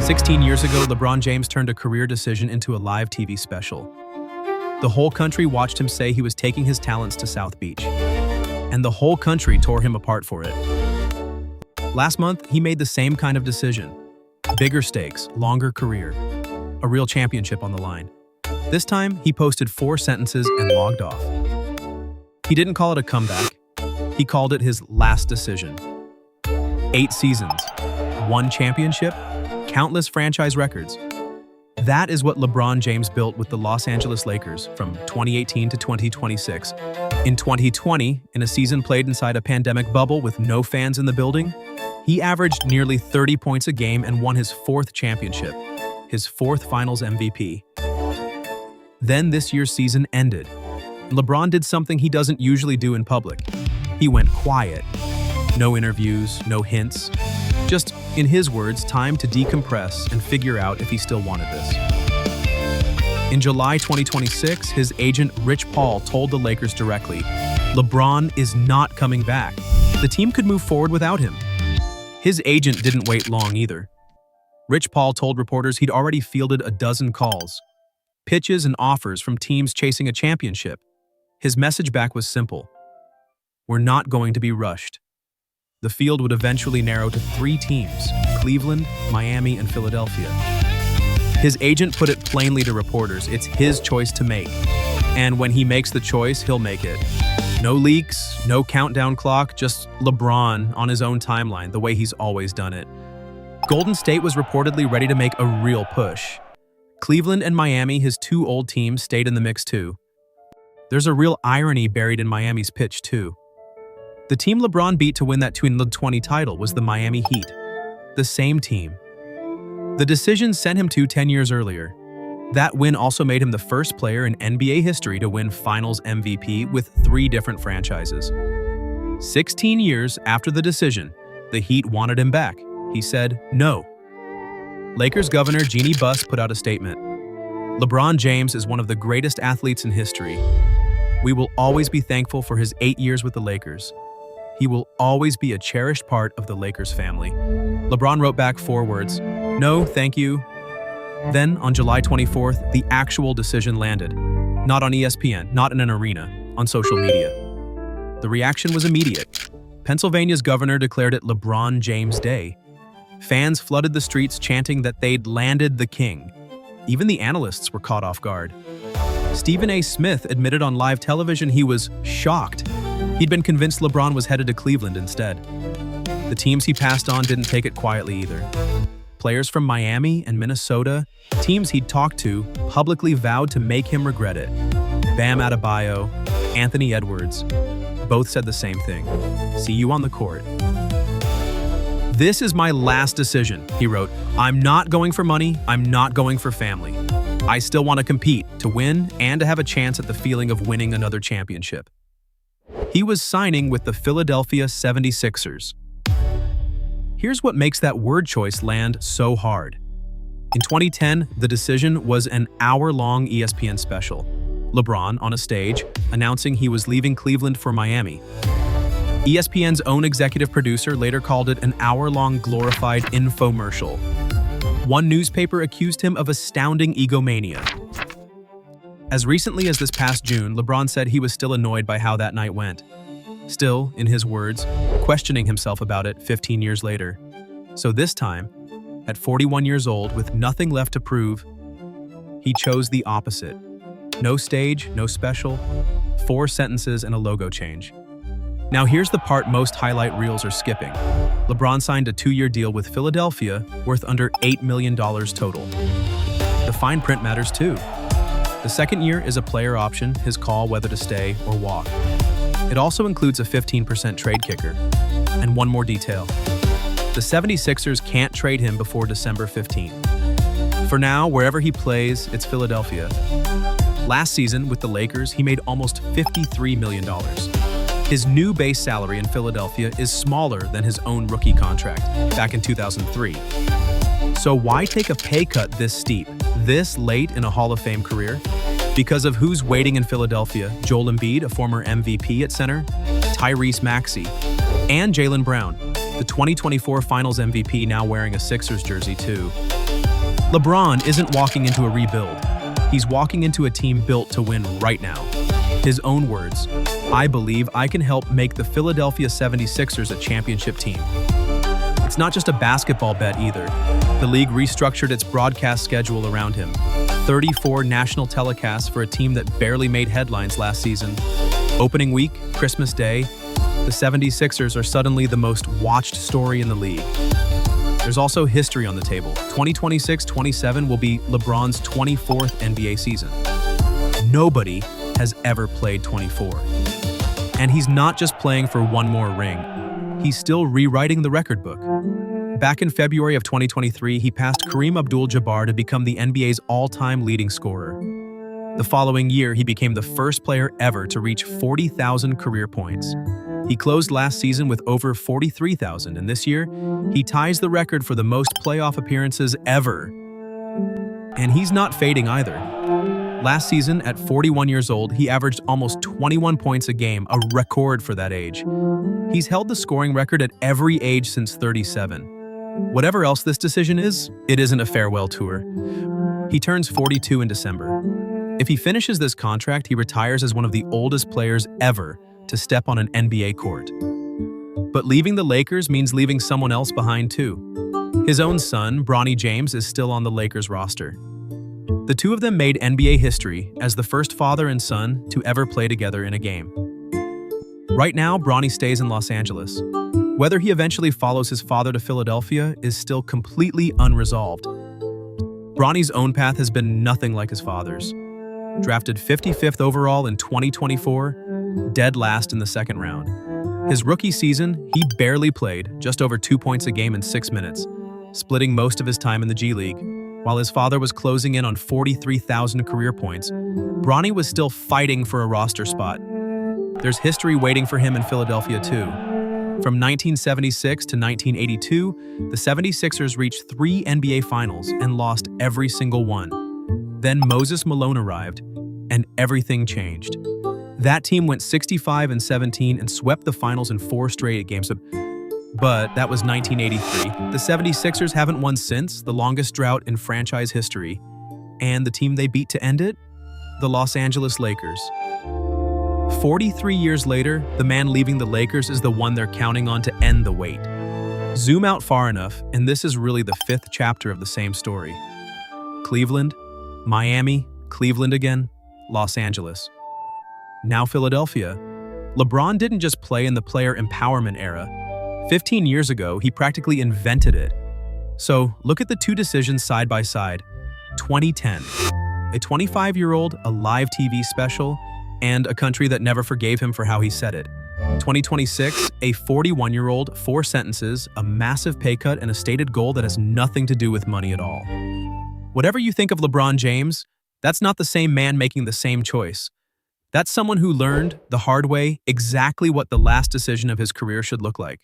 16 years ago, LeBron James turned a career decision into a live TV special. The whole country watched him say he was taking his talents to South Beach, and the whole country tore him apart for it. Last month, he made the same kind of decision. Bigger stakes, longer career, a real championship on the line. This time, he posted 4 sentences and logged off. He didn't call it a comeback. He called it his last decision. 8 seasons, 1 championship, countless franchise records. That is what LeBron James built with the Los Angeles Lakers from 2018 to 2026. In 2020, in a season played inside a pandemic bubble with no fans in the building, he averaged nearly 30 points a game and won his 4th championship, his 4th Finals MVP. Then this year's season ended. LeBron did something he doesn't usually do in public. He went quiet. No interviews, no hints. Just, in his words, time to decompress and figure out if he still wanted this. In July 2026, his agent Rich Paul told the Lakers directly, LeBron is not coming back. The team could move forward without him. His agent didn't wait long either. Rich Paul told reporters he'd already fielded a dozen calls, pitches and offers from teams chasing a championship. His message back was simple. We're not going to be rushed. The field would eventually narrow to 3 teams, Cleveland, Miami, and Philadelphia. His agent put it plainly to reporters, it's his choice to make. And when he makes the choice, he'll make it. No leaks, no countdown clock, just LeBron on his own timeline, the way he's always done it. Golden State was reportedly ready to make a real push. Cleveland and Miami, his 2 old teams, stayed in the mix too. There's a real irony buried in Miami's pitch too. The team LeBron beat to win that 2020 title was the Miami Heat, the same team. The decision sent him to 10 years earlier. That win also made him the first player in NBA history to win Finals MVP with 3 different franchises. 16 years after the decision, the Heat wanted him back. He said no. Lakers governor Jeanie put out a statement. LeBron James is one of the greatest athletes in history. We will always be thankful for his 8 years with the Lakers. He will always be a cherished part of the Lakers family. LeBron wrote back 4 words, no, thank you. Then, on July 24th, the actual decision landed. Not on ESPN, not in an arena, on social media. The reaction was immediate. Pennsylvania's governor declared it LeBron James Day. Fans flooded the streets chanting that they'd landed the king. Even the analysts were caught off guard. Stephen A. Smith admitted on live television he was shocked. He'd been convinced LeBron was headed to Cleveland instead. The teams he passed on didn't take it quietly either. Players from Miami and Minnesota, teams he'd talked to, publicly vowed to make him regret it. Bam Adebayo, Anthony Edwards, both said the same thing. See you on the court. This is my last decision, he wrote. I'm not going for money, I'm not going for family. I still want to compete, to win, and to have a chance at the feeling of winning another championship. He was signing with the Philadelphia 76ers. Here's what makes that word choice land so hard. In 2010, the decision was an hour-long ESPN special. LeBron on a stage, announcing he was leaving Cleveland for Miami. ESPN's own executive producer later called it an hour-long glorified infomercial. One newspaper accused him of astounding egomania. As recently as this past June, LeBron said he was still annoyed by how that night went. Still, in his words, questioning himself about it 15 years later. So this time, at 41 years old with nothing left to prove, he chose the opposite. No stage, no special, 4 sentences and a logo change. Now here's the part most highlight reels are skipping. LeBron signed a 2-year deal with Philadelphia worth under $8 million total. The fine print matters too. The second year is a player option, his call whether to stay or walk. It also includes a 15% trade kicker. And one more detail. The 76ers can't trade him before December 15th. For now, wherever he plays, it's Philadelphia. Last season, with the Lakers, he made almost $53 million. His new base salary in Philadelphia is smaller than his own rookie contract back in 2003. So why take a pay cut this steep, this late in a Hall of Fame career? Because of who's waiting in Philadelphia: Joel Embiid, a former MVP at center, Tyrese Maxey, and Jaylen Brown, the 2024 Finals MVP now wearing a Sixers jersey too. LeBron isn't walking into a rebuild. He's walking into a team built to win right now. His own words, "I believe I can help make the Philadelphia 76ers a championship team." It's not just a basketball bet either. The league restructured its broadcast schedule around him. 34 national telecasts for a team that barely made headlines last season. Opening week, Christmas Day, the 76ers are suddenly the most watched story in the league. There's also history on the table. 2026-27 will be LeBron's 24th NBA season. Nobody has ever played 24. And he's not just playing for one more ring. He's still rewriting the record book. Back in February of 2023, he passed Kareem Abdul-Jabbar to become the NBA's all-time leading scorer. The following year, he became the first player ever to reach 40,000 career points. He closed last season with over 43,000, and this year, he ties the record for the most playoff appearances ever. And he's not fading either. Last season, at 41 years old, he averaged almost 21 points a game, a record for that age. He's held the scoring record at every age since 37. Whatever else this decision is, it isn't a farewell tour. He turns 42 in December. If he finishes this contract, he retires as one of the oldest players ever to step on an NBA court. But leaving the Lakers means leaving someone else behind too. His own son, Bronny James, is still on the Lakers roster. The two of them made NBA history as the first father and son to ever play together in a game. Right now, Bronny stays in Los Angeles. Whether he eventually follows his father to Philadelphia is still completely unresolved. Bronny's own path has been nothing like his father's. Drafted 55th overall in 2024, dead last in the second round. His rookie season, he barely played, just over 2 points a game in 6 minutes, splitting most of his time in the G League. While his father was closing in on 43,000 career points, Bronny was still fighting for a roster spot. There's history waiting for him in Philadelphia too. From 1976 to 1982, the 76ers reached 3 NBA Finals and lost every single one. Then Moses Malone arrived, and everything changed. That team went 65-17 and swept the finals in 4 straight games. But that was 1983. The 76ers haven't won since, the longest drought in franchise history. And the team they beat to end it? The Los Angeles Lakers. 43 years later, the man leaving the Lakers is the one they're counting on to end the wait. Zoom out far enough, and this is really the 5th chapter of the same story. Cleveland, Miami, Cleveland again, Los Angeles. Now Philadelphia. LeBron didn't just play in the player empowerment era. 15 years ago, he practically invented it. So look at the two decisions side by side. 2010, a 25-year-old, a live TV special, and a country that never forgave him for how he said it. 2026, a 41-year-old, 4 sentences, a massive pay cut, and a stated goal that has nothing to do with money at all. Whatever you think of LeBron James, that's not the same man making the same choice. That's someone who learned, the hard way, exactly what the last decision of his career should look like.